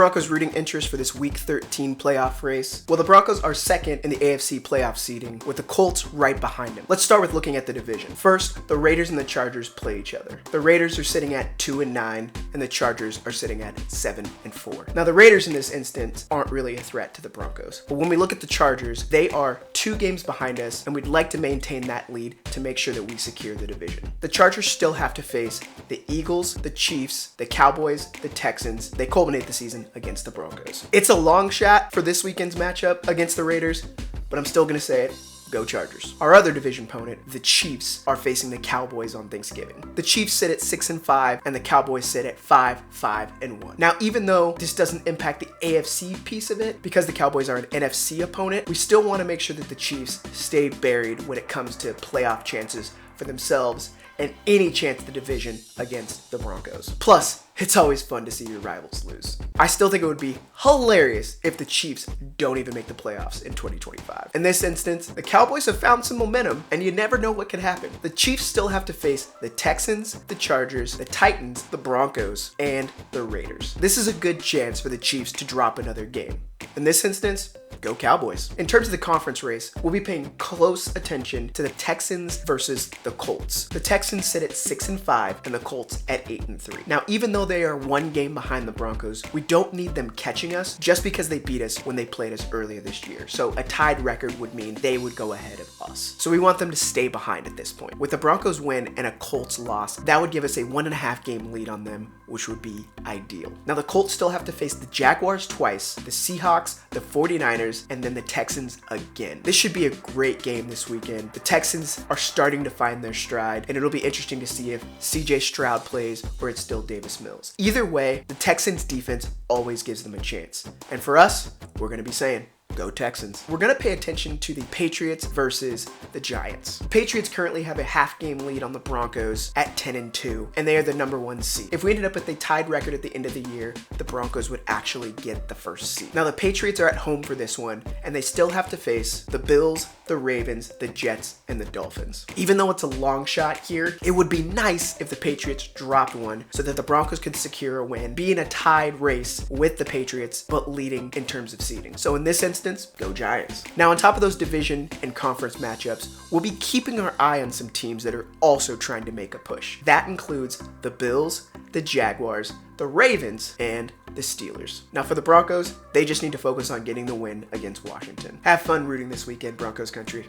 Broncos' rooting interest for this Week 13 playoff race? Well, the Broncos are second in the AFC playoff seeding, with the Colts right behind them. Let's start with looking at the division. First, the Raiders and the Chargers play each other. The Raiders are sitting at 2-9, and the Chargers are sitting at 7-4. Now, the Raiders in this instance aren't really a threat to the Broncos, but when we look at the Chargers, they are 2 games behind us, and we'd like to maintain that lead to make sure that we secure the division. The Chargers still have to face the Eagles, the Chiefs, the Cowboys, the Texans. They culminate the season against the Broncos. It's a long shot for this weekend's matchup against the Raiders, but I'm still going to say it. Go Chargers. Our other division opponent, the Chiefs, are facing the Cowboys on Thanksgiving. The Chiefs sit at 6-5 and the Cowboys sit at 5-1. Now, even though this doesn't impact the AFC piece of it, because the Cowboys are an NFC opponent, we still want to make sure that the Chiefs stay buried when it comes to playoff chances for themselves and any chance at the division against the Broncos. Plus, it's always fun to see your rivals lose. I still think it would be hilarious if the Chiefs don't even make the playoffs in 2025. In this instance, the Cowboys have found some momentum, and you never know what could happen. The Chiefs still have to face the Texans, the Chargers, the Titans, the Broncos, and the Raiders. This is a good chance for the Chiefs to drop another game. In this instance, go Cowboys. In terms of the conference race, we'll be paying close attention to the Texans versus the Colts. The Texans sit at 6-5 and the Colts at 8-3. Now, even though they are 1 game behind the Broncos, we don't need them catching us just because they beat us when they played us earlier this year. So a tied record would mean they would go ahead of us. So we want them to stay behind at this point. With a Broncos win and a Colts loss, that would give us a 1.5 game lead on them, which would be ideal. Now, the Colts still have to face the Jaguars twice, the Seahawks, the 49ers, and then the Texans again. This should be a great game this weekend. The Texans are starting to find their stride, and it'll be interesting to see if CJ Stroud plays or it's still Davis Mills. Either way, the Texans defense always gives them a chance. And for us, we're going to be saying, go Texans. We're going to pay attention to the Patriots versus the Giants. The Patriots currently have a half-game lead on the Broncos at 10-2, and they are the number 1 seed. If we ended up with a tied record at the end of the year, the Broncos would actually get the first seed. Now, the Patriots are at home for this one, and they still have to face the Bills, the Ravens, the Jets, and the Dolphins. Even though it's a long shot here, it would be nice if the Patriots dropped one so that the Broncos could secure a win, be in a tied race with the Patriots, but leading in terms of seeding. So in this instance, go Giants. Now, on top of those division and conference matchups, we'll be keeping our eye on some teams that are also trying to make a push. That includes the Bills, the Jaguars, the Ravens, and the Steelers. Now, for the Broncos, they just need to focus on getting the win against Washington. Have fun rooting this weekend, Broncos country.